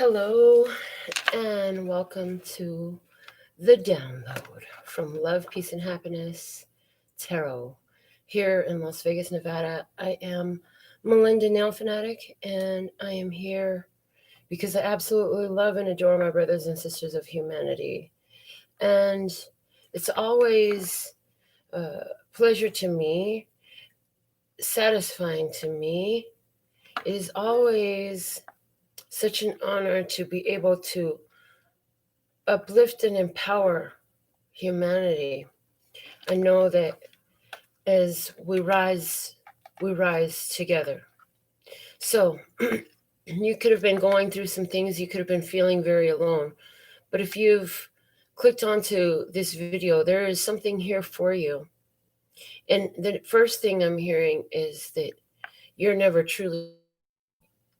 Hello, and welcome to the download from Love, Peace, and Happiness Tarot here in Las Vegas, Nevada. I am Melinda NailFanatic, and I am here because I absolutely love and adore my brothers and sisters of humanity. And it's always a pleasure to me, satisfying to me. It is always such an honor to be able to uplift and empower humanity. I know that as we rise together. So you could have been going through some things, you could have been feeling very alone. But if you've clicked onto this video, there is something here for you. And the first thing I'm hearing is that you're never truly,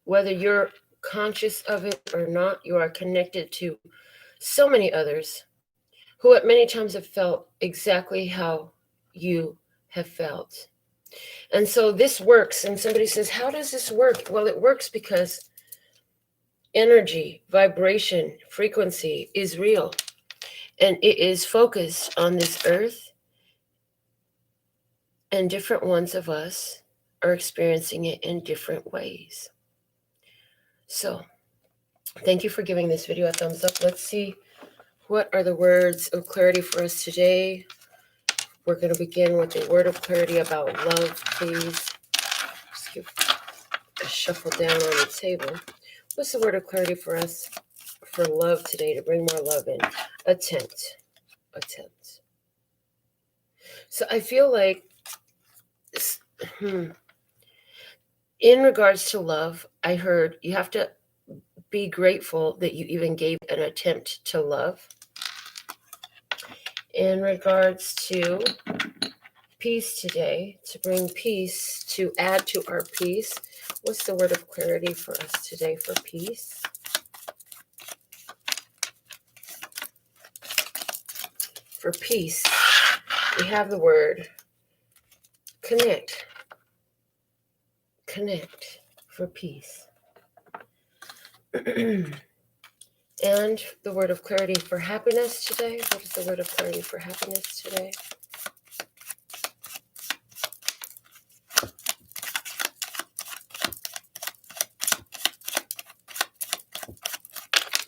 whether you're conscious of it or not, you are connected to so many others who at many times have felt exactly how you have felt. And so this works. And somebody says, how does this work? Well, it works because energy, vibration, frequency is real. And it is focused on this earth. And different ones of us are experiencing it in different ways. So thank you for giving this video a thumbs up. Let's see, what are the words of clarity for us today? We're going to begin with a word of clarity about love, please. Just give a shuffle down on the table. What's the word of clarity for us for love today, to bring more love in? Attempt. So I feel like in regards to love, I heard you have to be grateful that you even gave an attempt to love. In regards to peace today, to bring peace, to add to our peace, what's the word of clarity for us today for peace? For peace, we have the word connect. Connect for peace. And the word of clarity for happiness today. What is the word of clarity for happiness today?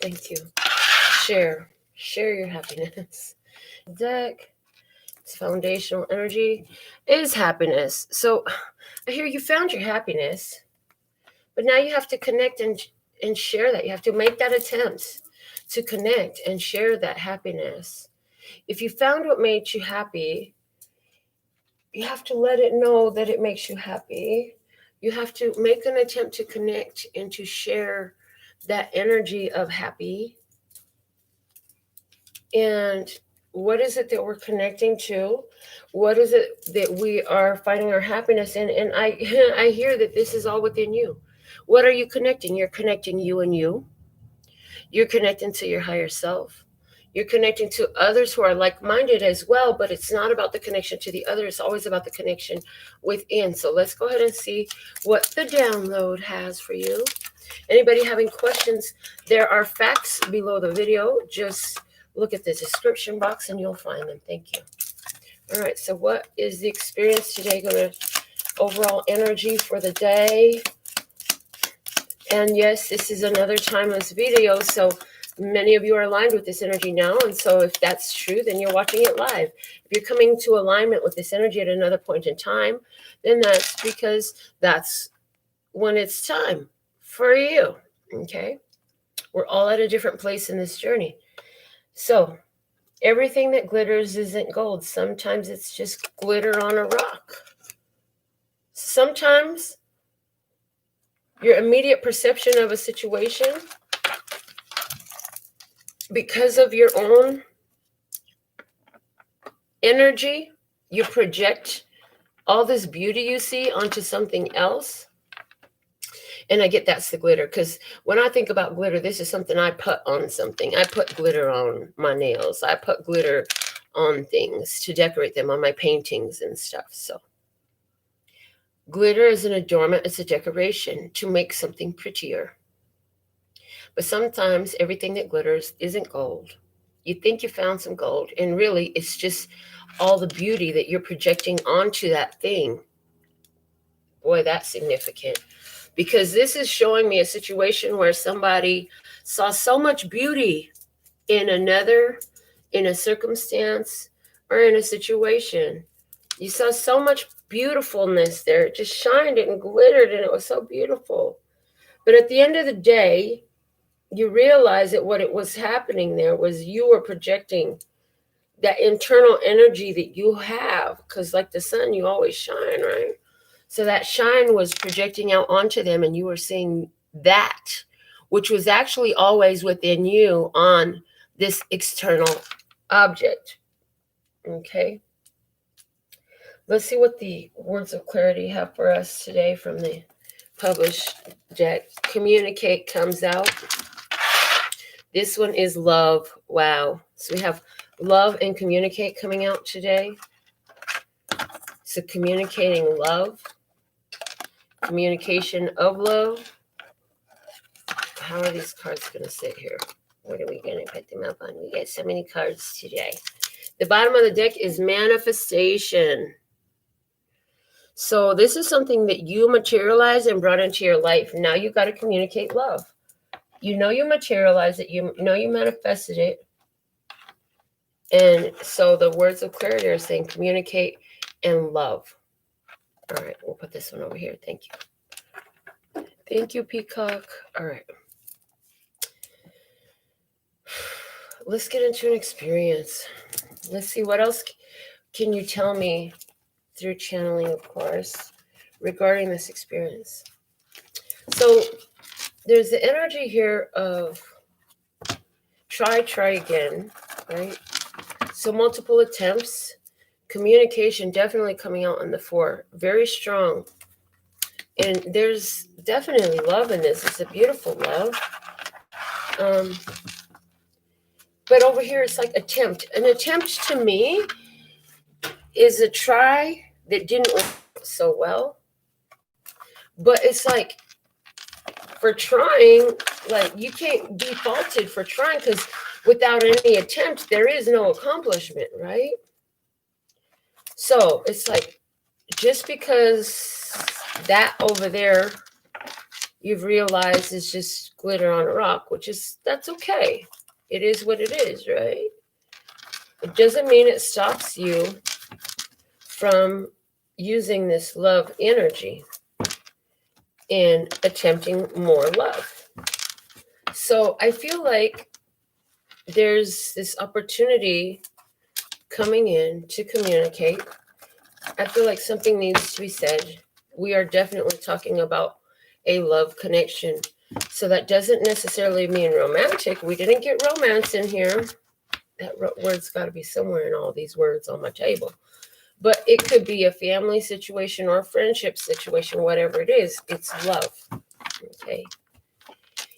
Thank you. Share your happiness. Deck, it's foundational energy, is happiness. So I hear you found your happiness, but now you have to connect and share that. You have to make that attempt to connect and share that happiness. If you found what made you happy, you have to let it know that it makes you happy. You have to make an attempt to connect and to share that energy of happy. And what is it that we're connecting to? What is it that we are finding our happiness in? And I hear that this is all within you. What are you connecting? You're connecting you and you. You're connecting to your higher self. You're connecting to others who are like-minded as well, but it's not about the connection to the other. It's always about the connection within. So let's go ahead and see what the download has for you. Anybody having questions, there are facts below the video. Just look at the description box and you'll find them. Thank you. All right, so what is the experience today going to, overall energy for the day? And yes, this is another timeless video, so many of you are aligned with this energy now. And so if that's true, then you're watching it live. If you're coming to alignment with this energy at another point in time, then that's because that's when it's time for you. Okay? We're all at a different place in this journey. So everything that glitters isn't gold. Sometimes it's just glitter on a rock. Sometimes your immediate perception of a situation, because of your own energy, you project all this beauty you see onto something else. And I get that's the glitter, because when I think about glitter, this is something I put on something. I put glitter on my nails. I put glitter on things to decorate them, on my paintings and stuff. So glitter is an adornment. It's a decoration to make something prettier. But sometimes everything that glitters isn't gold. You think you found some gold, and really it's just all the beauty that you're projecting onto that thing. Boy, that's significant. Because this is showing me a situation where somebody saw so much beauty in another, in a circumstance, or in a situation. You saw so much beautifulness there. It just shined and glittered, and it was so beautiful. But at the end of the day, you realize that what it was happening there was you were projecting that internal energy that you have, because like the sun, you always shine, right? So that shine was projecting out onto them, and you were seeing that, which was actually always within you on this external object. Okay. Let's see what the words of clarity have for us today from the published deck. Communicate comes out. This one is love. Wow. So we have love and communicate coming out today. So communicating love, communication of love. How are these cards going to sit here? What are we going to put them up on? We get so many cards today. The bottom of the deck is manifestation. So this is something that you materialized and brought into your life. Now you got to communicate love. You know you materialized it. You know you manifested it. And so the words of clarity are saying communicate and love. All right, we'll put this one over here. Thank you. Thank you, Peacock. All right. Let's get into an experience. Let's see, what else can you tell me through channeling, of course, regarding this experience? So there's the energy here of try again, right? So multiple attempts, communication definitely coming out on the 4, very strong. And there's definitely love in this. It's a beautiful love. But over here, it's like attempt. An attempt to me is a try that didn't work so well. But it's like, for trying, like you can't be faulted for trying, because without any attempt, there is no accomplishment, right? So it's like, just because that over there you've realized is just glitter on a rock, that's okay. It is what it is, right? It doesn't mean it stops you from using this love energy and attempting more love. So I feel like there's this opportunity coming in to communicate. I feel like something needs to be said. We are definitely talking about a love connection. So that doesn't necessarily mean romantic. We didn't get romance in here. That word's got to be somewhere in all these words on my table. But it could be a family situation or a friendship situation, whatever it is. It's love. Okay.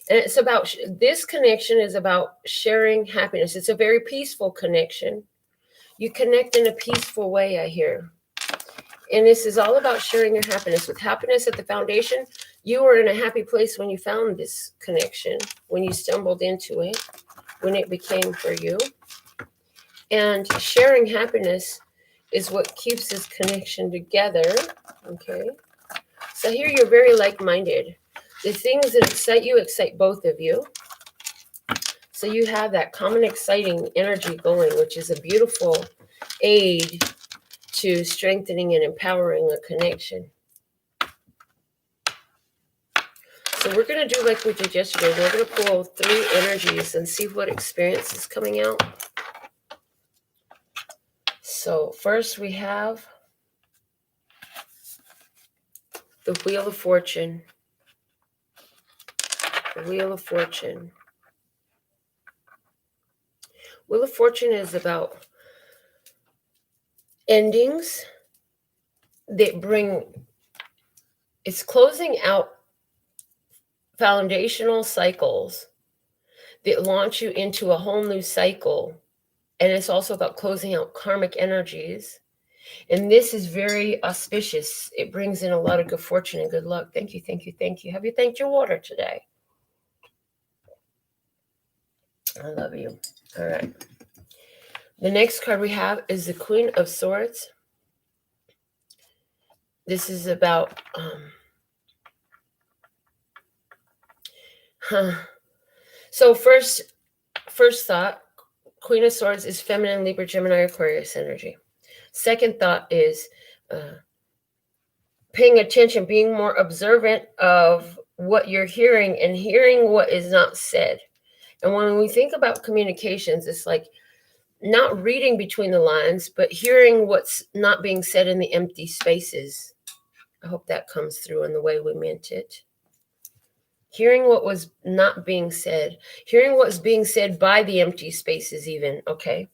And it's about, this connection is about sharing happiness. It's a very peaceful connection. You connect in a peaceful way, I hear. And this is all about sharing your happiness. With happiness at the foundation, you were in a happy place when you found this connection, when you stumbled into it, when it became for you. And sharing happiness is what keeps this connection together. Okay. So here you're very like-minded. The things that excite you excite both of you. So you have that common exciting energy going, which is a beautiful aid to strengthening and empowering a connection. So we're going to do like we did yesterday. We're going to pull 3 energies and see what experience is coming out. So first we have the Wheel of Fortune. The Wheel of Fortune. Wheel of Fortune is about endings that bring, it's closing out foundational cycles that launch you into a whole new cycle. And it's also about closing out karmic energies. And this is very auspicious. It brings in a lot of good fortune and good luck. Thank you, thank you, thank you. Have you thanked your water today? I love you. All right. The next card we have is the Queen of Swords. This is about so first thought, Queen of Swords is feminine, Libra, Gemini, Aquarius energy. Second thought is paying attention, being more observant of what you're hearing and hearing what is not said. And when we think about communications, it's like not reading between the lines, but hearing what's not being said in the empty spaces. I hope that comes through in the way we meant it. Hearing what was not being said, hearing what's being said by the empty spaces even, okay?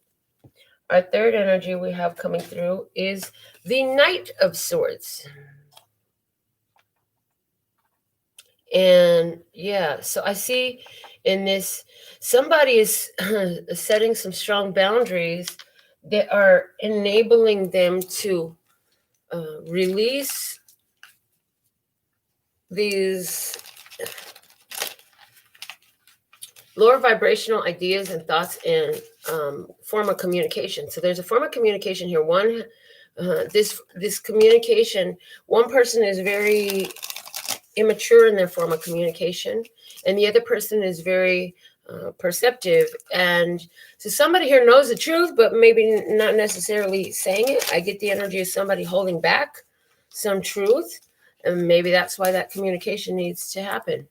Our third energy we have coming through is the Knight of Swords. And yeah, so I see in this, somebody is setting some strong boundaries that are enabling them to release these lower vibrational ideas and thoughts and form of communication. So there's a form of communication here. One, this communication, one person is very immature in their form of communication, and the other person is very perceptive. And so somebody here knows the truth, but maybe not necessarily saying it. I get the energy of somebody holding back some truth, and maybe that's why that communication needs to happen.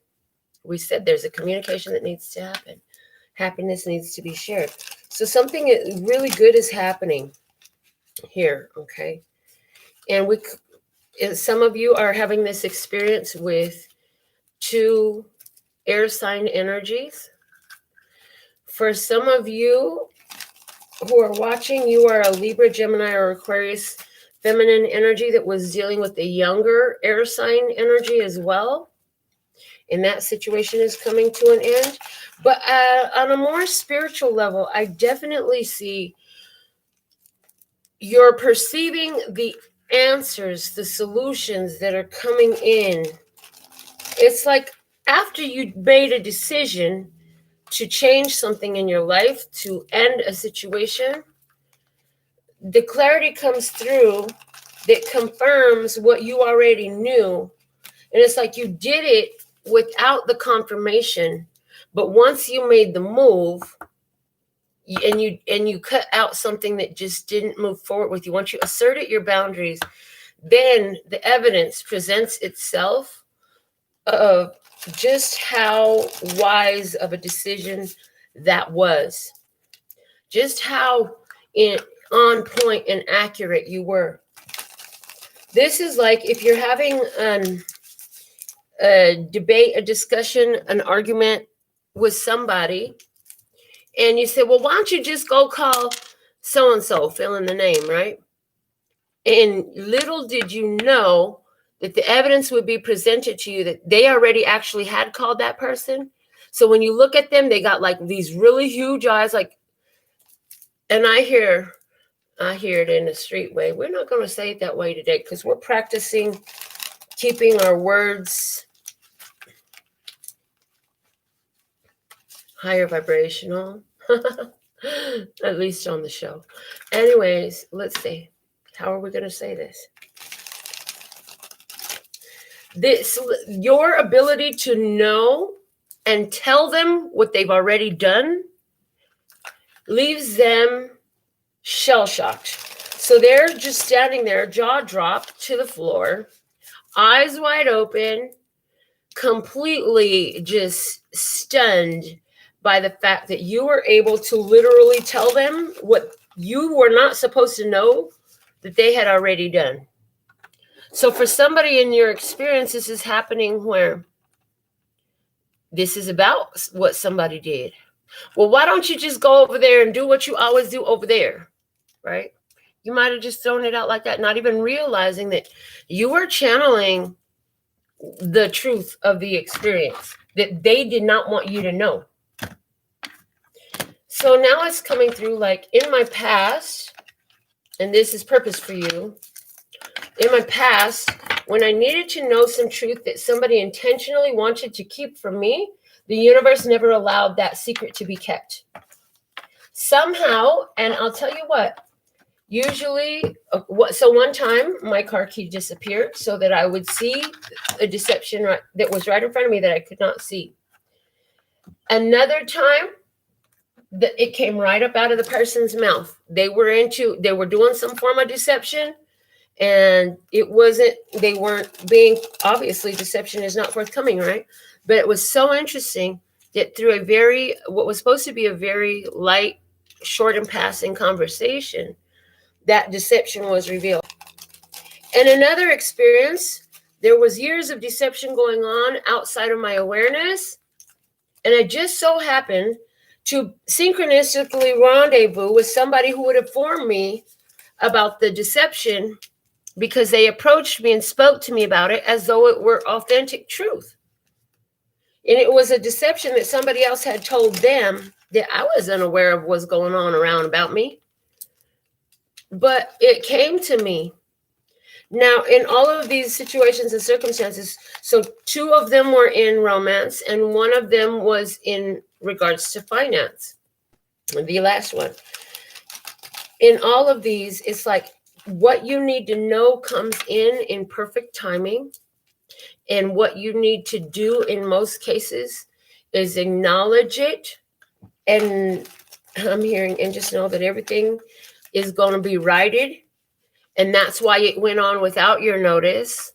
We said there's a communication that needs to happen. Happiness needs to be shared. So something really good is happening here, okay? And some of you are having this experience with 2 air sign energies. For some of you who are watching, you are a Libra, Gemini, or Aquarius feminine energy that was dealing with the younger air sign energy as well. And that situation is coming to an end. But on a more spiritual level, I definitely see you're perceiving the answers, the solutions that are coming in. It's like after you made a decision to change something in your life, to end a situation, the clarity comes through that confirms what you already knew. And it's like you did it without the confirmation, but once you made the move and you cut out something that just didn't move forward with you, once you asserted your boundaries, then the evidence presents itself of just how wise of a decision that was, just how on point and accurate you were. This is like if you're having a debate, a discussion, an argument with somebody, and you say, well, why don't you just go call so-and-so, fill in the name, right? And little did you know that the evidence would be presented to you that they already actually had called that person. So when you look at them, they got like these really huge eyes, like, and I hear it in a street way. We're not going to say it that way today because we're practicing keeping our words higher vibrational, at least on the show. Anyways, let's see. How are we going to say this? Your ability to know and tell them what they've already done leaves them shell-shocked. So they're just standing there, jaw dropped to the floor, eyes wide open, completely just stunned by the fact that you were able to literally tell them what you were not supposed to know that they had already done. So for somebody in your experience, this is happening where this is about what somebody did. Well, why don't you just go over there and do what you always do over there, right? You might have just thrown it out like that, not even realizing that you were channeling the truth of the experience that they did not want you to know. So now it's coming through like in my past, and this is purpose for you. In my past, when I needed to know some truth that somebody intentionally wanted to keep from me, The universe never allowed that secret to be kept. Somehow, and I'll tell you what, usually, so one time my car key disappeared so that I would see a deception that was right in front of me that I could not see. Another time, it came right up out of the person's mouth. They were doing some form of deception, and they weren't being, obviously deception is not forthcoming, right? But it was so interesting that through what was supposed to be a very light, short and passing conversation, that deception was revealed. And another experience, there was years of deception going on outside of my awareness, and I just so happened to synchronistically rendezvous with somebody who would inform me about the deception, because they approached me and spoke to me about it as though it were authentic truth. And it was a deception that somebody else had told them that I wasn't aware of what's going on around about me. But it came to me. Now, in all of these situations and circumstances, so 2 of them were in romance and 1 of them was in regards to finance. The last one. In all of these, it's like what you need to know comes in perfect timing. And what you need to do in most cases is acknowledge it. And I'm hearing, and just know that everything is going to be righted. And that's why it went on without your notice.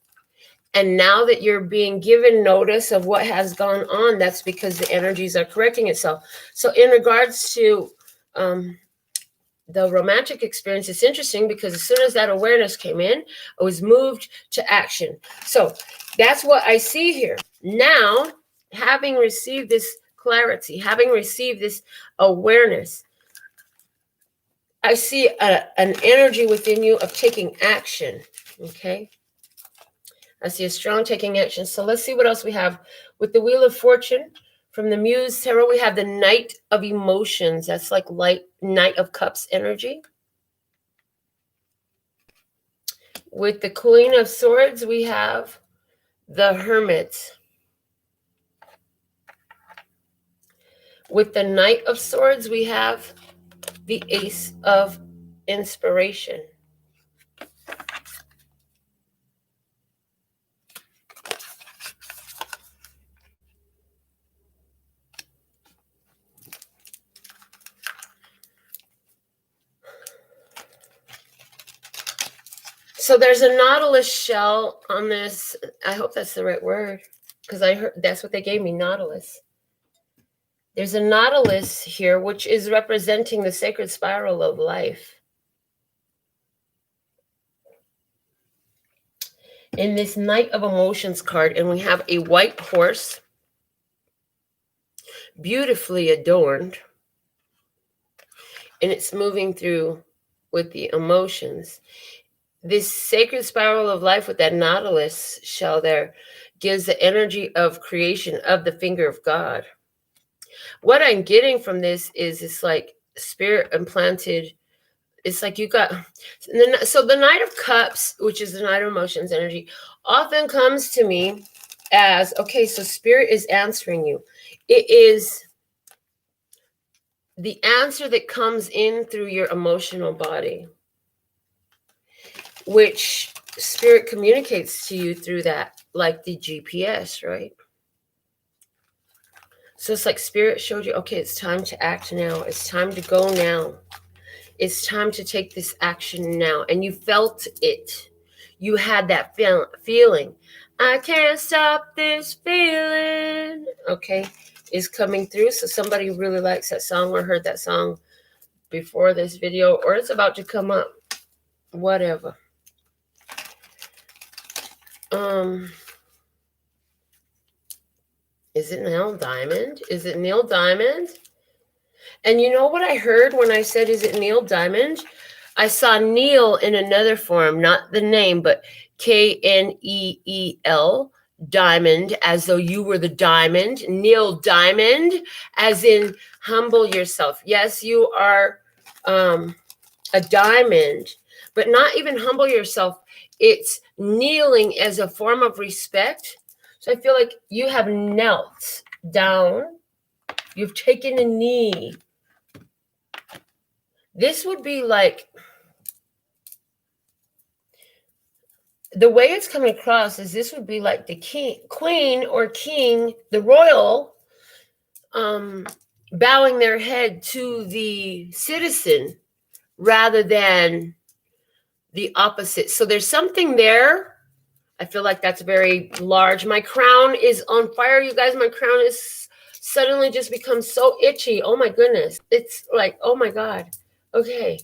And now that you're being given notice of what has gone on, that's because the energies are correcting itself. So in regards to the romantic experience, it's interesting because as soon as that awareness came in, I was moved to action. So that's what I see here. Now, having received this clarity, having received this awareness, I see an energy within you of taking action, okay? I see a strong taking action. So let's see what else we have. With the Wheel of Fortune, from the Muse Tarot, we have the Knight of Emotions. That's like Knight of Cups energy. With the Queen of Swords, we have the Hermit. With the Knight of Swords, we have the Ace of Inspiration. So there's a nautilus shell on this. I hope that's the right word, because I heard that's what they gave me, nautilus. There's a nautilus here, which is representing the sacred spiral of life. In this Knight of Emotions card, and we have a white horse, beautifully adorned, and it's moving through with the emotions. This sacred spiral of life with that nautilus shell there gives the energy of creation, of the finger of God. What I'm getting from this is it's like spirit implanted. It's like you got, so the Knight of Cups, which is the Knight of Emotions energy, often comes to me as, okay, so spirit is answering you. It is the answer that comes in through your emotional body, which spirit communicates to you through that, like the GPS, right? So it's like spirit showed you, okay, it's time to act now. It's time to go now. It's time to take this action now. And you felt it. You had that feeling. I can't stop this feeling. Okay, is coming through. So somebody really likes that song or heard that song before this video, or it's about to come up. Whatever. Is it Neil Diamond? Is it Neil Diamond? And you know what I heard when I said, is it Neil Diamond? I saw Neil in another form, not the name, but Kneel, Diamond, as though you were the diamond. Neil Diamond, as in humble yourself. Yes, you are a diamond, but not even humble yourself. It's kneeling as a form of respect. So I feel like you have knelt down. You've taken a knee. This would be like, the way it's coming across is this would be like the queen or king, the royal, bowing their head to the citizen rather than the opposite. So there's something there. I feel like that's very large. My crown is on fire, you guys. My crown is suddenly just become so itchy. Oh my goodness. It's like, oh my God. Okay.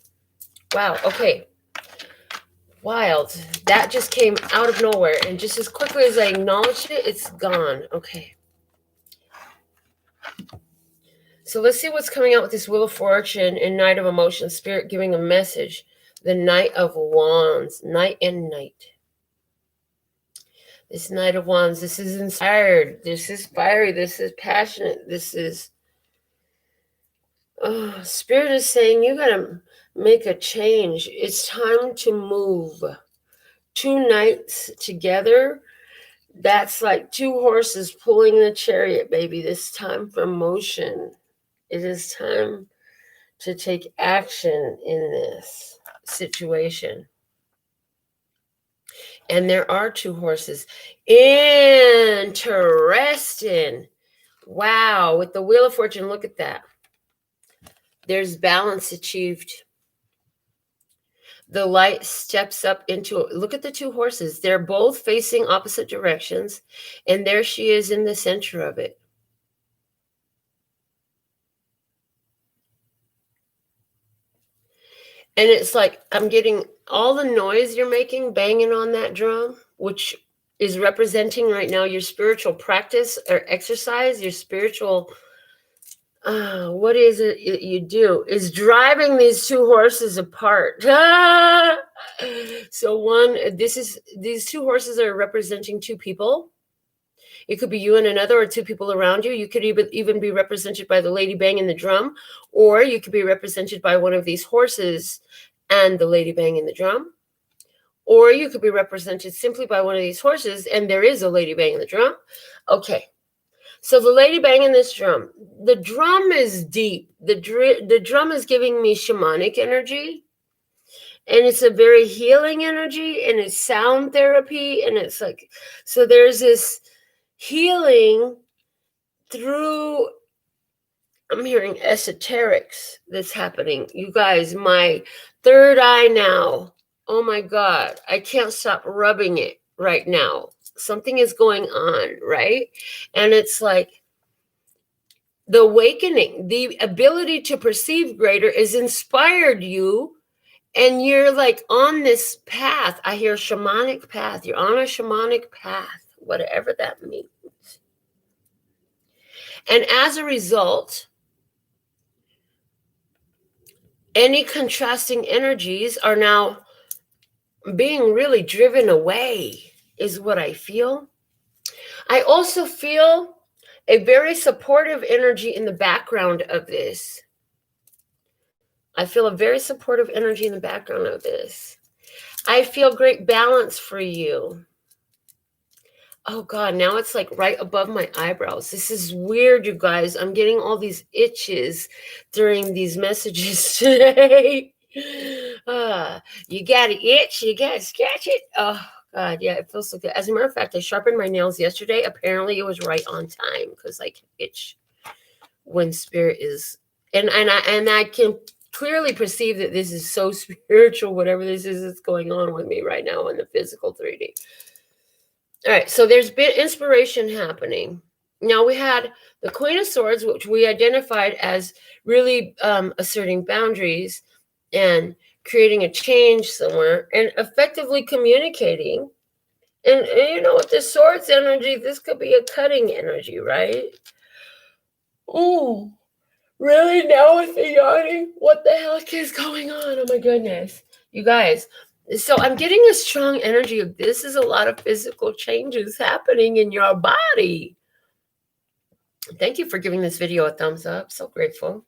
Wow. Okay. Wild. That just came out of nowhere. And just as quickly as I acknowledged it, it's gone. Okay. So let's see what's coming out with this Wheel of Fortune and Knight of Emotions. Spirit giving a message. The Knight of Wands. Night and night. This Knight of Wands. This is inspired. This is fiery. This is passionate. This is... Spirit is saying you got to make a change. It's time to move. 2 knights together. That's like 2 horses pulling the chariot, baby. This time for motion. It is time to take action in this situation. And there are 2 horses. Interesting. Wow. With the Wheel of Fortune, look at that. There's balance achieved. The light steps up into it. Look at the 2 horses. They're both facing opposite directions. And there she is in the center of it. And it's like, I'm getting all the noise you're making, banging on that drum, which is representing right now your spiritual practice or exercise, your spiritual, what is it you do, is driving these 2 horses apart. So these 2 horses are representing 2 people. It could be you and another, or 2 people around you. You could even be represented by the lady banging the drum, or you could be represented by one of these horses and the lady banging the drum, or you could be represented simply by one of these horses and there is a lady banging the drum. Okay, so the lady banging this drum, the drum is deep. The drum is giving me shamanic energy, and it's a very healing energy, and it's sound therapy, and it's like, so there's this healing through, I'm hearing esoterics that's happening. You guys, my third eye now, oh my God, I can't stop rubbing it right now. Something is going on, right? And it's like the awakening, the ability to perceive greater is inspired you. And you're like on this path. I hear shamanic path. You're on a shamanic path, whatever that means. And as a result, any contrasting energies are now being really driven away, is what I feel. I also feel a very supportive energy in the background of this. I feel a very supportive energy in the background of this. I feel great balance for you. Oh God, now it's like right above my eyebrows. This is weird, you guys. I'm getting all these itches during these messages today. You got to itch, you got to scratch it. Oh God, yeah, it feels so good. As a matter of fact, I sharpened my nails yesterday. Apparently it was right on time because I can itch when spirit is, and I can clearly perceive that this is so spiritual, whatever this is that's going on with me right now in the physical 3D. All right, so there's been inspiration happening. Now we had the Queen of Swords, which we identified as really asserting boundaries and creating a change somewhere and effectively communicating. And you know, with the Swords energy, this could be a cutting energy, right? Oh, really? Now with the yawning? What the heck is going on? Oh my goodness. You guys. So I'm getting a strong energy of this is a lot of physical changes happening in your body. Thank you for giving this video a thumbs up. So grateful.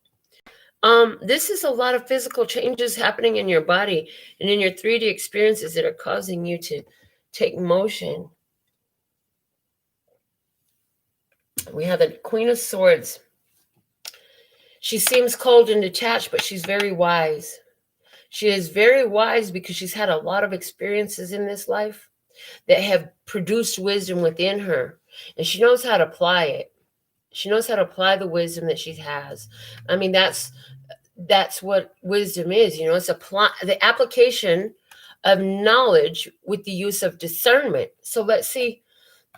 This is a lot of physical changes happening in your body and in your 3D experiences that are causing you to take motion. We have the Queen of Swords. She seems cold and detached, but she's very wise. She is very wise because she's had a lot of experiences in this life that have produced wisdom within her. And she knows how to apply it. She knows how to apply the wisdom that she has. I mean, that's what wisdom is. You know, it's the application of knowledge with the use of discernment. So let's see.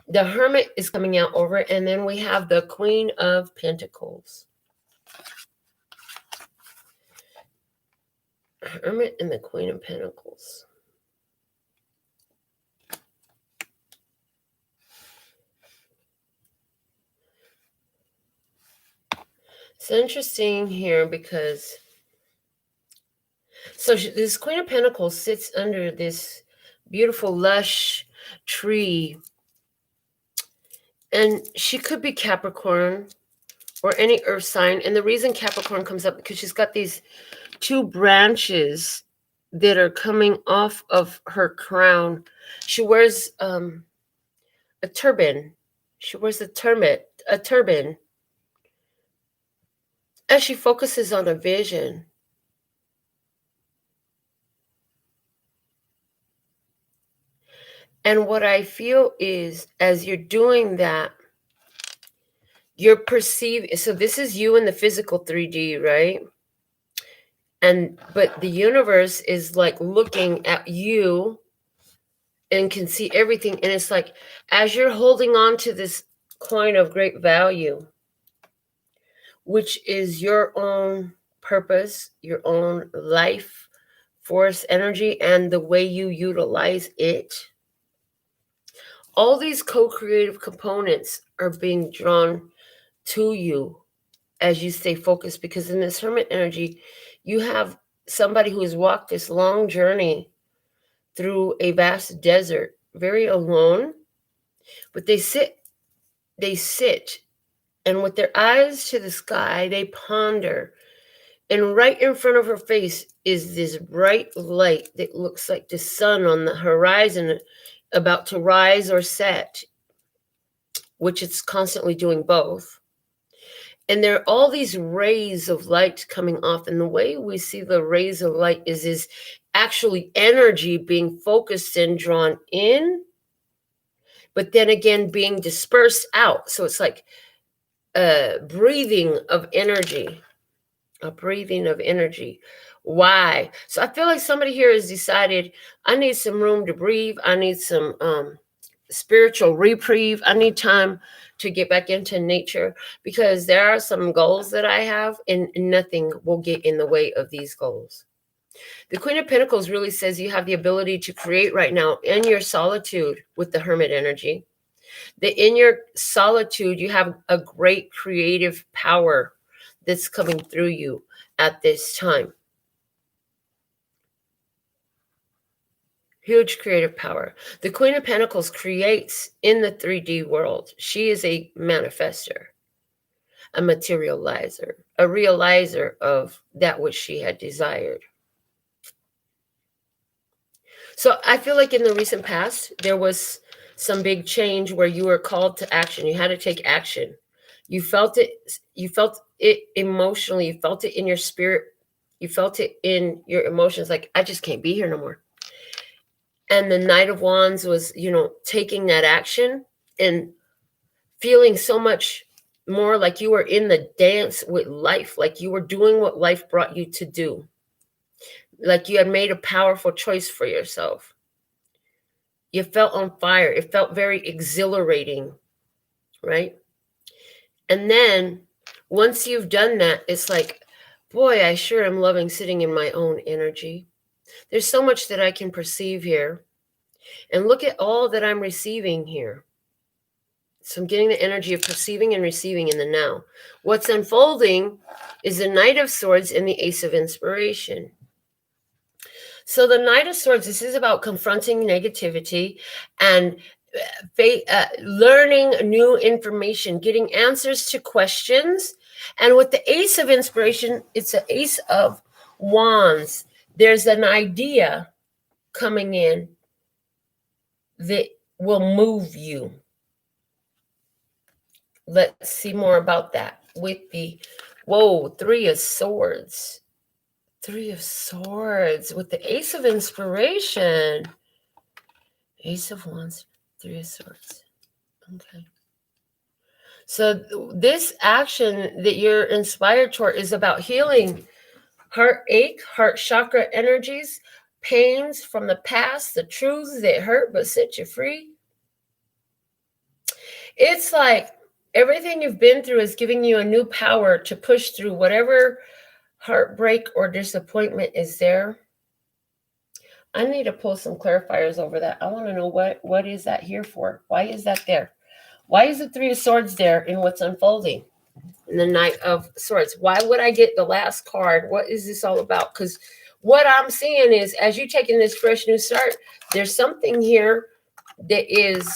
The Hermit is coming out over it, and then we have the Queen of Pentacles. Hermit and the Queen of Pentacles. It's interesting here because this Queen of Pentacles sits under this beautiful lush tree, and she could be Capricorn or any earth sign. And the reason Capricorn comes up because she's got these two branches that are coming off of her crown. She wears a turban. She wears a turban as she focuses on a vision. And what I feel is, as you're doing that, you're perceiving, so this is you in the physical 3D, right? But the universe is like looking at you and can see everything. And it's like, as you're holding on to this coin of great value, which is your own purpose, your own life force, energy, and the way you utilize it, all these co-creative components are being drawn to you as you stay focused, because in this Hermit energy, you have somebody who has walked this long journey through a vast desert, very alone, but they sit, and with their eyes to the sky, they ponder. And right in front of her face is this bright light that looks like the sun on the horizon, about to rise or set, which it's constantly doing both. And there are all these rays of light coming off. And the way we see the rays of light is actually energy being focused and drawn in, but then again being dispersed out. So it's like a breathing of energy, Why? So I feel like somebody here has decided, I need some room to breathe. I need some spiritual reprieve. I need time to get back into nature, because there are some goals that I have, and nothing will get in the way of these goals. The Queen of Pentacles really says you have the ability to create right now in your solitude with the Hermit energy. That in your solitude, you have a great creative power that's coming through you at this time. Huge creative power. The Queen of Pentacles creates in the 3D world. She is a manifester, a materializer, a realizer of that which she had desired. So I feel like in the recent past, there was some big change where you were called to action. You had to take action. You felt it emotionally, you felt it in your spirit, you felt it in your emotions, like, I just can't be here no more. And the Knight of Wands was, taking that action and feeling so much more like you were in the dance with life, like you were doing what life brought you to do, like you had made a powerful choice for yourself. You felt on fire. It felt very exhilarating, right? And then once you've done that, it's like, boy, I sure am loving sitting in my own energy. There's so much that I can perceive here. And look at all that I'm receiving here. So I'm getting the energy of perceiving and receiving in the now. What's unfolding is the Knight of Swords and the Ace of Inspiration. So the Knight of Swords, this is about confronting negativity and learning new information, getting answers to questions. And with the Ace of Inspiration, it's an Ace of Wands. There's an idea coming in that will move you. Let's see more about that with the, whoa, Three of Swords. Three of Swords with the Ace of Inspiration. Ace of Wands, Three of Swords. Okay. So this action that you're inspired toward is about healing heartache, heart chakra energies, pains from the past, the truths that hurt but set you free. It's like everything you've been through is giving you a new power to push through whatever heartbreak or disappointment is there. I need to pull some clarifiers over that. I want to know what is that here for? Why is that there? Why is the Three of Swords there in what's unfolding? And the Knight of Swords. Why would I get the last card? What is this all about? Because what I'm seeing is, as you're taking this fresh new start, there's something here that is,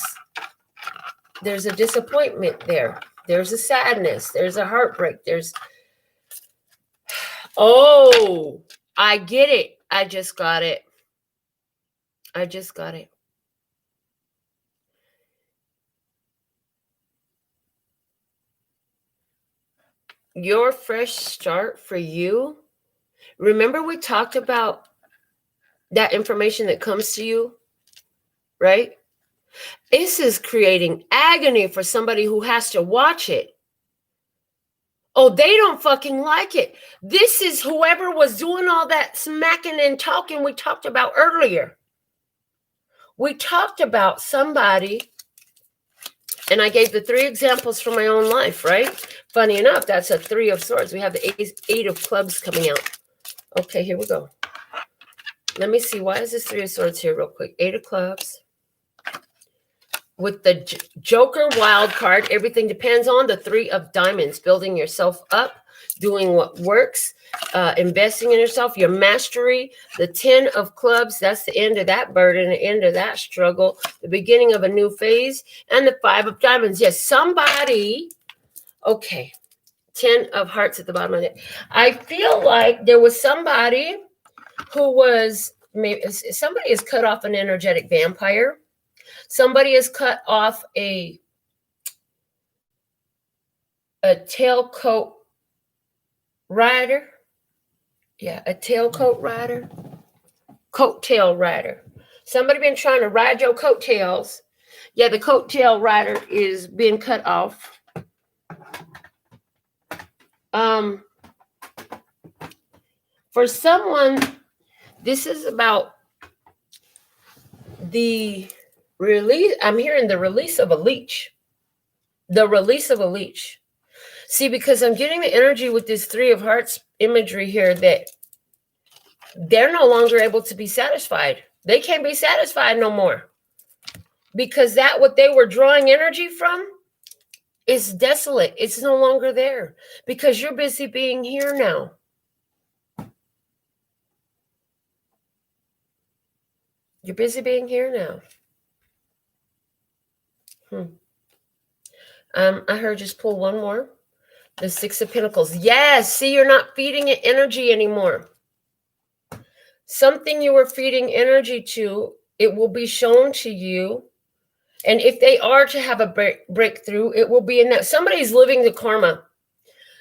there's a disappointment there. There's a sadness. There's a heartbreak. There's, oh, I get it. I just got it. I just got it. Your fresh start for you. Remember we talked about that information that comes to you, right? This is creating agony for somebody who has to watch it. Oh, they don't fucking like it. This is whoever was doing all that smacking and talking we talked about earlier. We talked about somebody, and I gave the 3 examples from my own life, right? Funny enough, that's a Three of Swords. We have the Eight of Clubs coming out. Okay, here we go. Let me see. Why is this Three of Swords here real quick? Eight of Clubs. With the Joker wild card, everything depends on the Three of Diamonds. Building yourself up, doing what works, investing in yourself, your mastery. The 10 of Clubs, that's the end of that burden, the end of that struggle, the beginning of a new phase. And the 5 of Diamonds. Yes, somebody, okay. 10 of Hearts at the bottom of it. I feel like there was somebody who was, maybe somebody has cut off an energetic vampire. Somebody has cut off a tailcoat rider. Yeah, a tailcoat rider. Coattail rider. Somebody been trying to ride your coattails. Yeah, the coattail rider is being cut off. For someone, this is about the release. I'm hearing the release of a leech. The release of a leech. See, because I'm getting the energy with this Three of Hearts imagery here that they're no longer able to be satisfied. They can't be satisfied no more. Because that what they were drawing energy from is desolate. It's no longer there. Because you're busy being here now. You're busy being here now. I heard just pull one more. The Six of Pentacles. Yes, see, you're not feeding it energy anymore. Something you were feeding energy to, it will be shown to you. And if they are to have a breakthrough, it will be in that somebody's living the karma.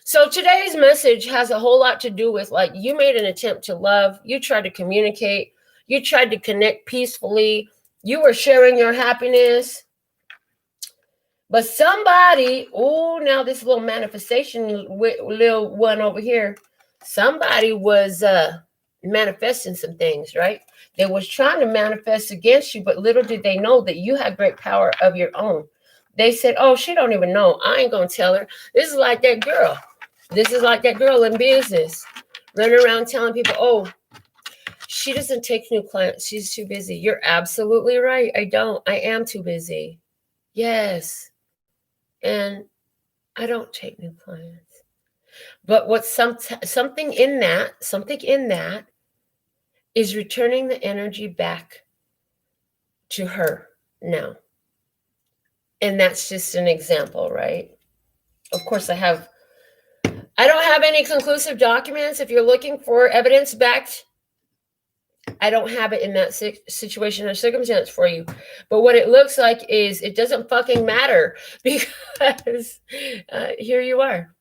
So today's message has a whole lot to do with, like, you made an attempt to love. You tried to communicate. You tried to connect peacefully. You were sharing your happiness. But somebody, oh, now this little manifestation, little one over here, somebody was manifesting some things, right? They was trying to manifest against you, but little did they know that you had great power of your own. They said, oh, she don't even know. I ain't going to tell her. This is like that girl. This is like that girl in business, running around telling people, oh, she doesn't take new clients. She's too busy. You're absolutely right. I don't. I am too busy. Yes. And I don't take new clients. But what's something in that is returning the energy back to her now. And that's just an example, right? Of course, I don't have any conclusive documents. If you're looking for evidence-backed I don't have it in that situation or circumstance for you. But what it looks like is it doesn't fucking matter because here you are,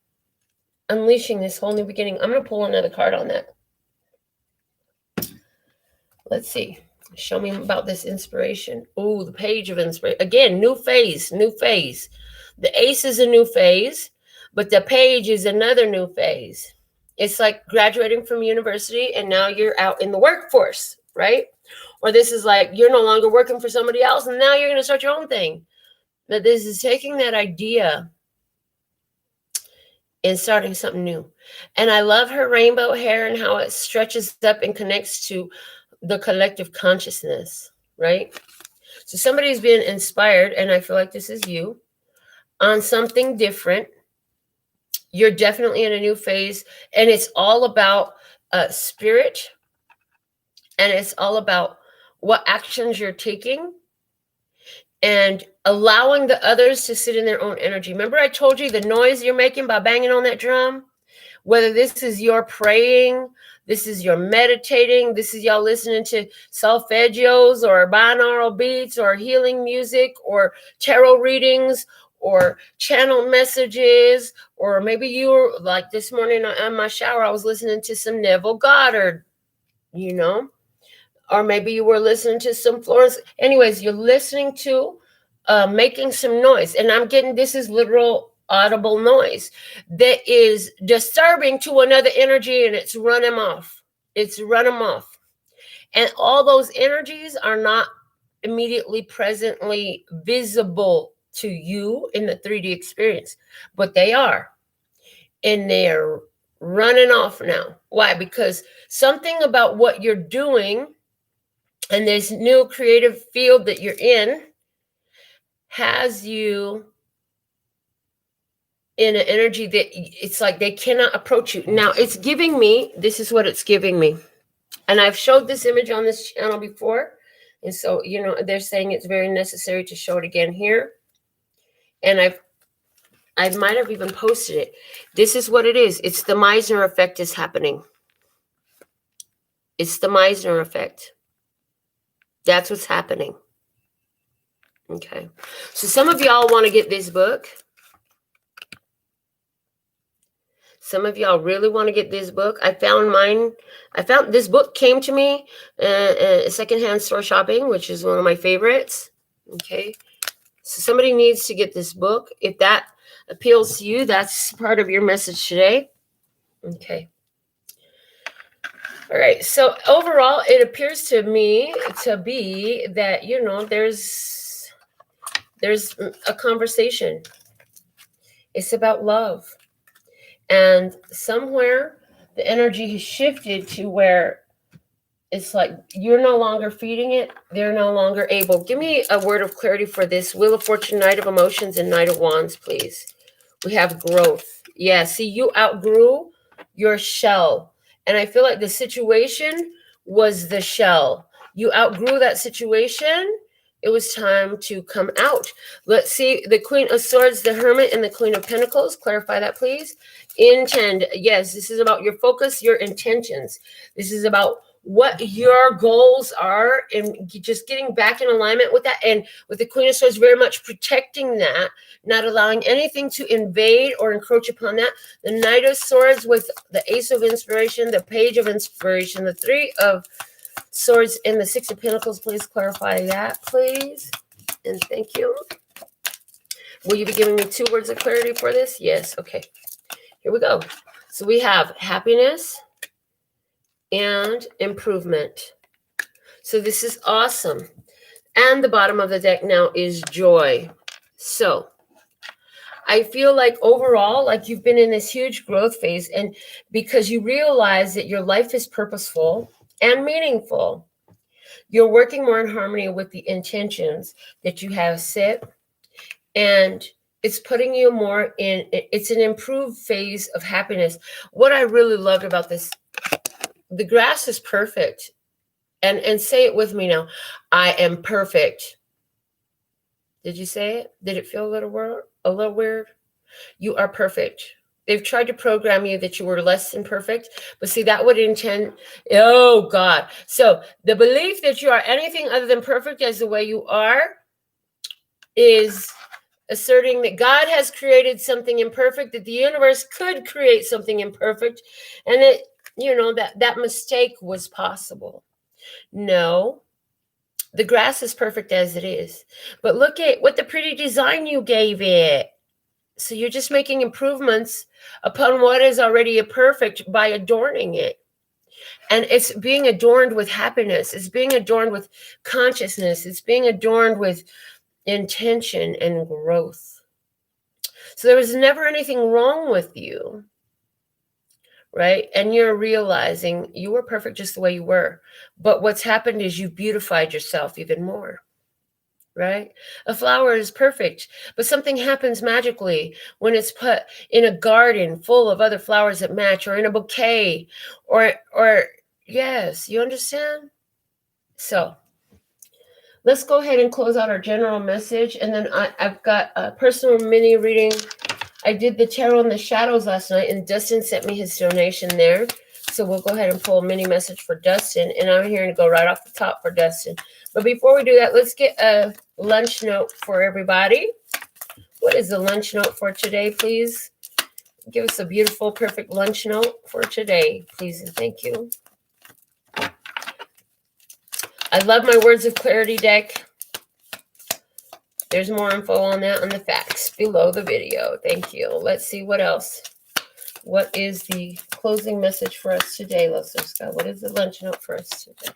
unleashing this whole new beginning. I'm going to pull another card on that. Let's see. Show me about this inspiration. Oh, the page of inspiration. Again, new phase, new phase. The ace is a new phase, but the page is another new phase. It's like graduating from university and now you're out in the workforce, right? Or this is like you're no longer working for somebody else and now you're going to start your own thing. But this is taking that idea and starting something new. And I love her rainbow hair and how it stretches up and connects to the collective consciousness, right? So somebody's been inspired, and I feel like this is you, on something different. You're definitely in a new phase, and it's all about spirit, and it's all about what actions you're taking and allowing the others to sit in their own energy. Remember I told you the noise you're making by banging on that drum? Whether this is your praying, this is your meditating, this is y'all listening to solfeggios or binaural beats or healing music or tarot readings or channel messages, or maybe you were like this morning on my shower, I was listening to some Neville Goddard, you know, or maybe you were listening to some Florence. Anyways, you're listening to making some noise, and I'm getting, this is literal audible noise that is disturbing to another energy, and it's run them off. It's run them off. And all those energies are not immediately presently visible to you in the 3D experience, but they are. And they're running off now. Why? Because something about what you're doing and this new creative field that you're in has you in an energy that it's like they cannot approach you. Now it's giving me, this is what it's giving me. And I've showed this image on this channel before. And so, you know, they're saying it's very necessary to show it again here. And I might have even posted it. This is what it is. It's the Meisner effect is happening. It's the Meisner effect. That's what's happening. Okay. So some of y'all want to get this book. Some of y'all really want to get this book. I found mine. I found this book came to me secondhand store shopping, which is one of my favorites. Okay. So somebody needs to get this book. If that appeals to you, that's part of your message today. Okay. All right. So overall, it appears to me to be that, you know, there's a conversation. It's about love. And somewhere the energy has shifted to where it's like you're no longer feeding it. They're no longer able. Give me a word of clarity for this. Wheel of Fortune, Knight of Emotions, and Knight of Wands, please. We have growth. Yeah, see, you outgrew your shell. And I feel like the situation was the shell. You outgrew that situation. It was time to come out. Let's see, the Queen of Swords, the Hermit, and the Queen of Pentacles. Clarify that, please. Intend. Yes, this is about your focus, your intentions. This is about what your goals are and just getting back in alignment with that. And with the Queen of Swords, very much protecting that, not allowing anything to invade or encroach upon that. The Knight of Swords with the Ace of Inspiration, the Page of Inspiration, the Three of Swords, and the Six of Pentacles. Please clarify that, please. And thank you. Will you be giving me 2 words of clarity for this? Yes. Okay. Here we go. So we have happiness and improvement. So this is awesome. And the bottom of the deck now is joy. So I feel like overall, like you've been in this huge growth phase, and because you realize that your life is purposeful and meaningful, you're working more in harmony with the intentions that you have set, and it's putting you more in, it's an improved phase of happiness. What I really loved about this, the grass is perfect. And say it with me now. I am perfect. Did you say it? Did it feel a little weird? You are perfect. They've tried to program you that you were less than perfect. But see, that would intend, oh God. So the belief that you are anything other than perfect as the way you are is asserting that God has created something imperfect, that the universe could create something imperfect, and that, you know, that mistake was possible. No, the grass is perfect as it is. But look at what the pretty design you gave it. So you're just making improvements upon what is already perfect by adorning it. And it's being adorned with happiness. It's being adorned with consciousness. It's being adorned with intention and growth. So there was never anything wrong with you, right? And you're realizing you were perfect just the way you were. But what's happened is you beautified yourself even more. Right? A flower is perfect, but something happens magically when it's put in a garden full of other flowers that match, or in a bouquet, or yes, you understand? So let's go ahead and close out our general message, and then I've got a personal mini reading. I did the tarot in the shadows last night, and Dustin sent me his donation there. So we'll go ahead and pull a mini message for Dustin, and I'm here to go right off the top for Dustin. But before we do that, let's get a lunch note for everybody. What is the lunch note for today, please? Give us a beautiful, perfect lunch note for today, please and thank you. I love my words of clarity deck. There's more info on that on the facts below the video. Thank you. Let's see what else. What is the closing message for us today, Leslie Scott? What is the lunch note for us today?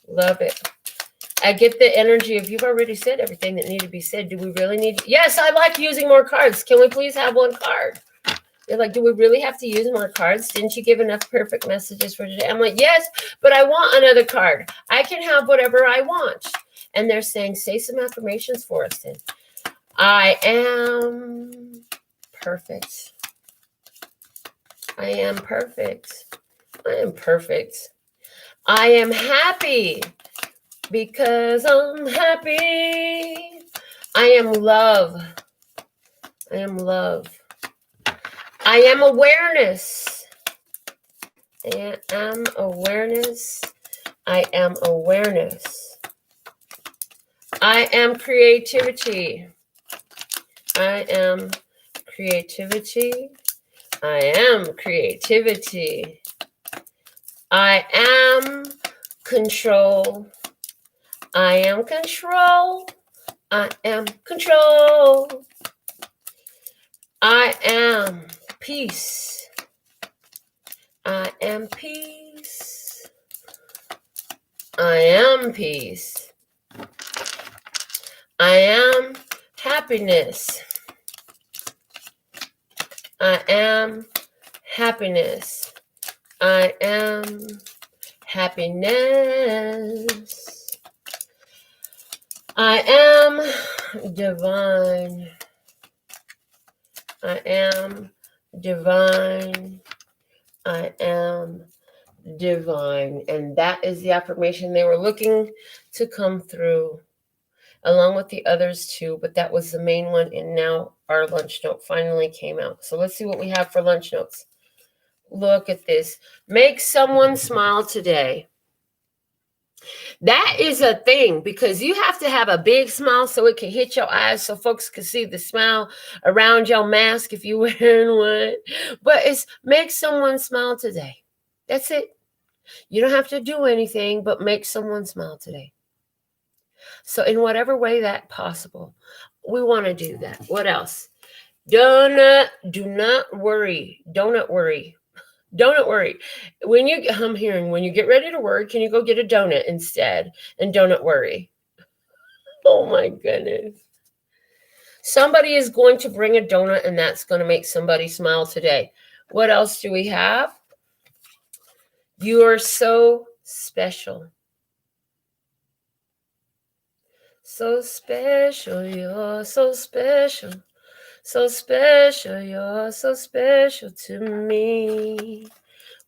Love it. I get the energy of you've already said everything that needed to be said. Do we really need? Yes, I like using more cards. Can we please have one card? They're like, do we really have to use more cards? Didn't you give enough perfect messages for today? I'm like, yes, but I want another card. I can have whatever I want. And they're saying, say some affirmations for us then. I am perfect. I am perfect. I am perfect. I am happy because I'm happy. I am love. I am love. I am awareness. I am awareness. I am awareness. I am creativity. I am creativity. I am creativity. I am control. I am control. I am control. I am peace. I am peace. I am peace. I am happiness. I am happiness. I am happiness. I am divine. I am divine. I am divine. And that is the affirmation they were looking to come through, along with the others too, but that was the main one. And now our lunch note finally came out. So let's see what we have for lunch notes. Look at this. Make someone smile today. That is a thing, because you have to have a big smile so it can hit your eyes, so folks can see the smile around your mask if you're wearing one. But it's make someone smile today. That's it. You don't have to do anything but make someone smile today. So in whatever way that's possible, we want to do that. What else? Do not worry. Don't worry. Don't worry. I'm hearing when you get ready to work, can you go get a donut instead? And don't worry. Oh my goodness. Somebody is going to bring a donut, and that's going to make somebody smile today. What else do we have? You are so special. So special. You're so special. So special. You're so special to me.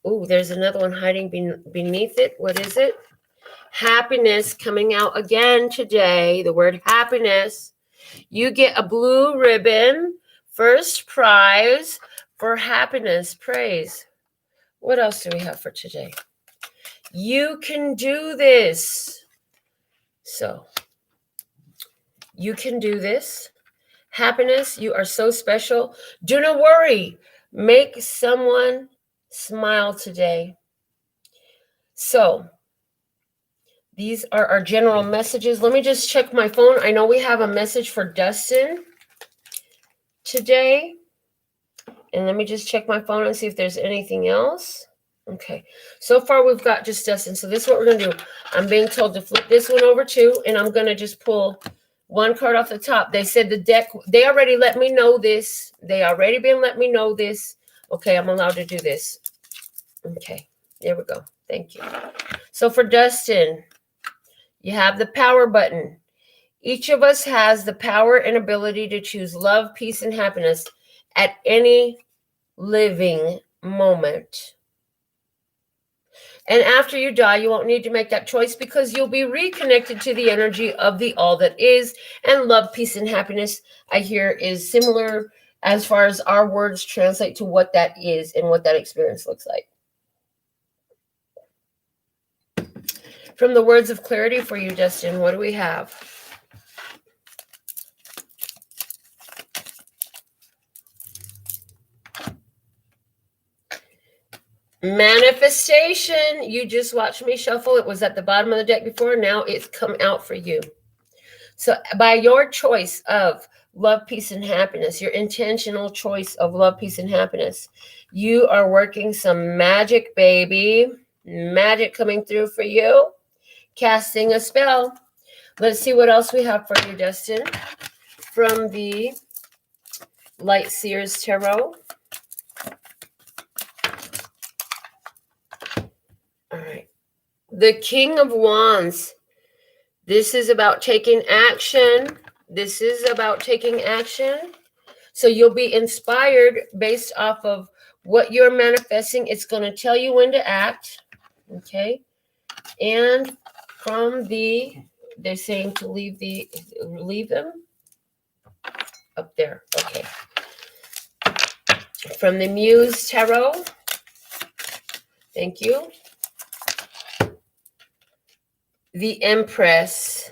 Oh, there's another one hiding beneath it. What is it? Happiness coming out again today. The word happiness. You get a blue ribbon, first prize for happiness, praise. What else do we have for today? You can do this. So, you can do this. Happiness, you are so special. Do not worry. Make someone smile today. So, these are our general messages. Let me just check my phone. I know we have a message for Dustin today. And let me just check my phone and see if there's anything else. Okay. So far, we've got just Dustin. So this is what we're going to do. I'm being told to flip this one over too. And I'm going to just pull one card off the top. They said the deck, they already let me know this. They already been let me know this. Okay, I'm allowed to do this. Okay, there we go. Thank you. So for Dustin, you have the power button. Each of us has the power and ability to choose love, peace, and happiness at any living moment. And after you die, you won't need to make that choice because you'll be reconnected to the energy of the all that is. And love, peace, and happiness, I hear, is similar as far as our words translate to what that is and what that experience looks like. From the words of clarity for you, Dustin, what do we have? Manifestation. You just watched me shuffle. It was at the bottom of the deck before. Now it's come out for you. So by your choice of love, peace, and happiness, your intentional choice of love, peace, and happiness, you are working some magic, baby. Magic coming through for you. Casting a spell. Let's see what else we have for you, Dustin, from the Light Seers Tarot. All right. The King of Wands. This is about taking action. This is about taking action. So you'll be inspired based off of what you're manifesting. It's going to tell you when to act. Okay. And from the, they're saying to leave them up there. Okay. From the Muse Tarot. Thank you. The Empress.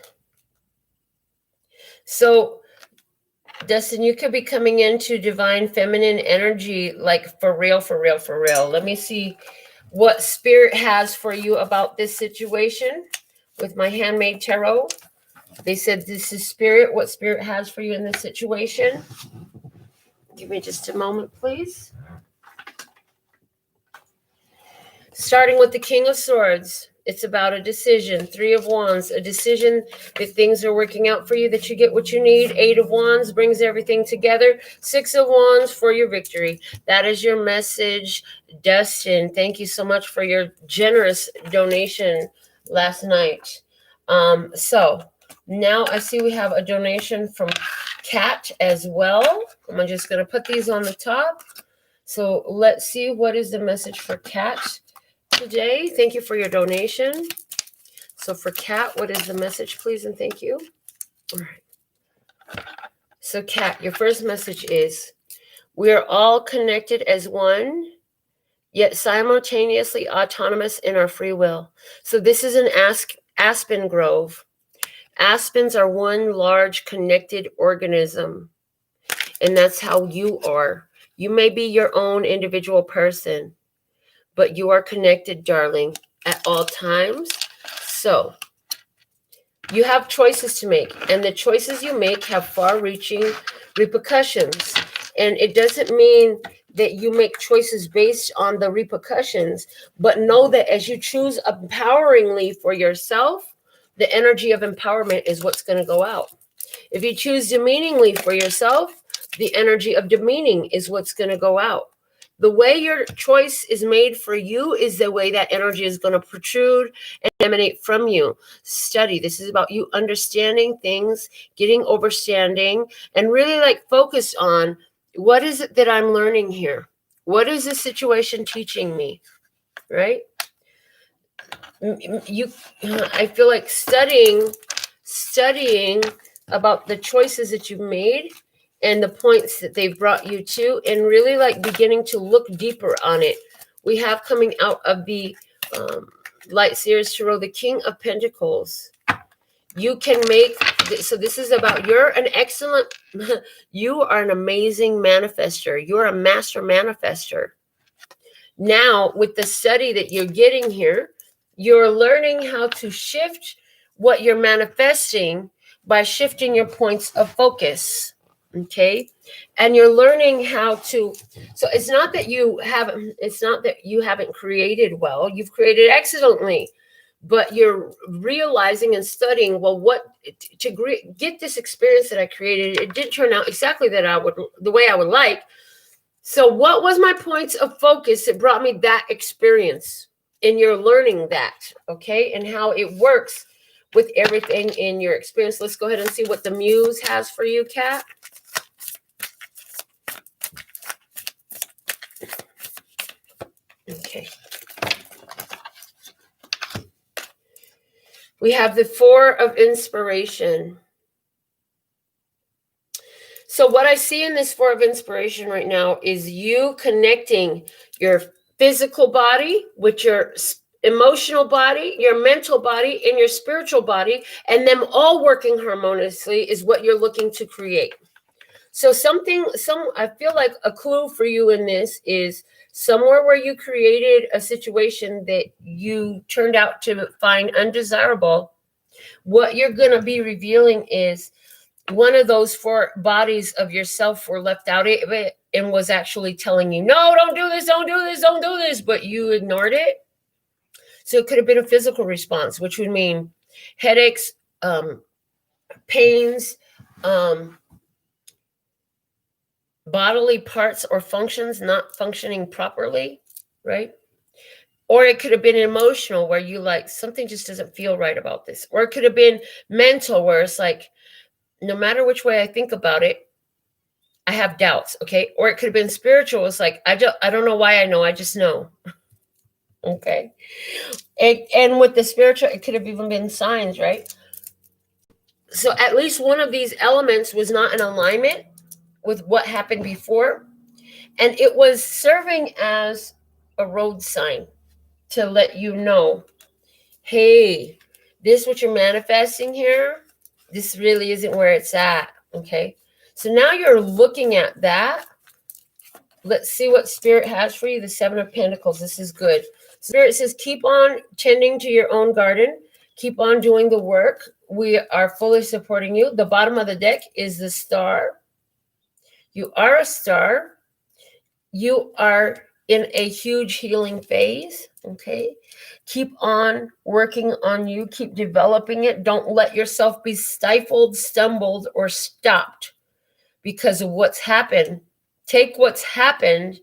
So, Dustin, you could be coming into divine feminine energy, like for real, for real, for real. Let me see what Spirit has for you about this situation with my handmade tarot. They said this is Spirit, what Spirit has for you in this situation. Give me just a moment, please. Starting with the King of Swords. It's about a decision. 3 of Wands, a decision that things are working out for you, that you get what you need. 8 of Wands brings everything together. 6 of Wands for your victory. That is your message, Dustin. Thank you so much for your generous donation last night. So now I see we have a donation from Kat as well. I'm just going to put these on the top. So let's see what is the message for Kat today. Thank you for your donation. So for Kat, what is the message, please, and thank you. All right. So Kat, your first message is, we are all connected as one, yet simultaneously autonomous in our free will. So this is an aspen grove. Aspens are one large connected organism, and that's how you are. You may be your own individual person, but you are connected, darling, at all times. So you have choices to make, and the choices you make have far-reaching repercussions. And it doesn't mean that you make choices based on the repercussions, but know that as you choose empoweringly for yourself, the energy of empowerment is what's going to go out. If you choose demeaningly for yourself, the energy of demeaning is what's going to go out. The way your choice is made for you is the way that energy is going to protrude and emanate from you. Study. This is about you understanding things, getting overstanding, and really like focus on, what is it that I'm learning here? What is this situation teaching me? Right? I feel like studying about the choices that you've made and the points that they've brought you to, and really like beginning to look deeper on it. We have coming out of the Light Seers Tarot, the King of Pentacles. You can make, so this is about, you're an excellent, you are an amazing manifester. You're a master manifester. Now, with the study that you're getting here, you're learning how to shift what you're manifesting by shifting your points of focus. Okay. And you're learning how to, so it's not that you haven't created well, you've created excellently, but you're realizing and studying, well, what to get this experience that I created, it didn't turn out exactly the way I would like. So what was my points of focus that brought me that experience? And you're learning that, okay? And how it works with everything in your experience. Let's go ahead and see what the Muse has for you, Kat. Okay. We have the Four of Inspiration. So what I see in this Four of Inspiration right now is you connecting your physical body with your emotional body, your mental body, and your spiritual body, and them all working harmoniously is what you're looking to create. So I feel like a clue for you in this is somewhere where you created a situation that you turned out to find undesirable. What you're going to be revealing is one of those four bodies of yourself were left out of it and was actually telling you, no, don't do this, don't do this, don't do this, but you ignored it. So it could have been a physical response, which would mean headaches, pains, bodily parts or functions not functioning properly, right? Or it could have been emotional, where you like, something just doesn't feel right about this. Or it could have been mental, where it's like, no matter which way I think about it, I have doubts, okay? Or it could have been spiritual. It's like, I don't know why I know, I just know, okay? And with the spiritual, it could have even been signs, right? So at least one of these elements was not in alignment with what happened before. And it was serving as a road sign to let you know, hey, this what you're manifesting here, this really isn't where it's at, okay? So now you're looking at that. Let's see what Spirit has for you. The Seven of Pentacles. This is good. Spirit says, keep on tending to your own garden. Keep on doing the work. We are fully supporting you. The bottom of the deck is the Star. You are a star. You are in a huge healing phase, okay? Keep on working on you. Keep developing it. Don't let yourself be stifled, stumbled, or stopped because of what's happened. Take what's happened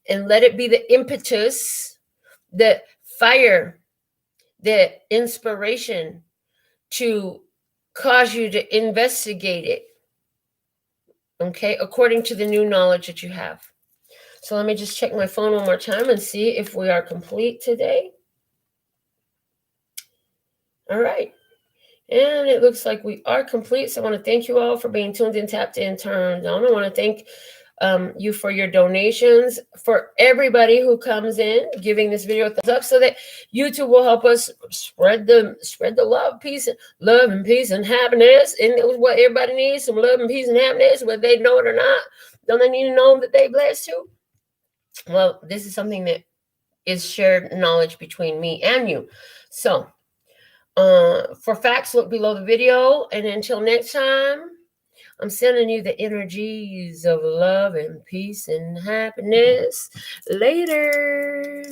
and let it be the impetus, the fire, the inspiration to cause you to investigate it, okay, according to the new knowledge that you have. So let me just check my phone one more time and see if we are complete today. All right. And it looks like we are complete. So I want to thank you all for being tuned in, tapped in, turned on. I want to thank you for your donations, for everybody who comes in, giving this video a thumbs up, so that YouTube will help us spread the love, peace, love and peace and happiness. And it was what everybody needs, some love and peace and happiness, whether they know it or not. Don't they need to know that they blessed too? Well, this is something that is shared knowledge between me and you. So for facts, look below the video. And until next time, I'm sending you the energies of love and peace and happiness. Later.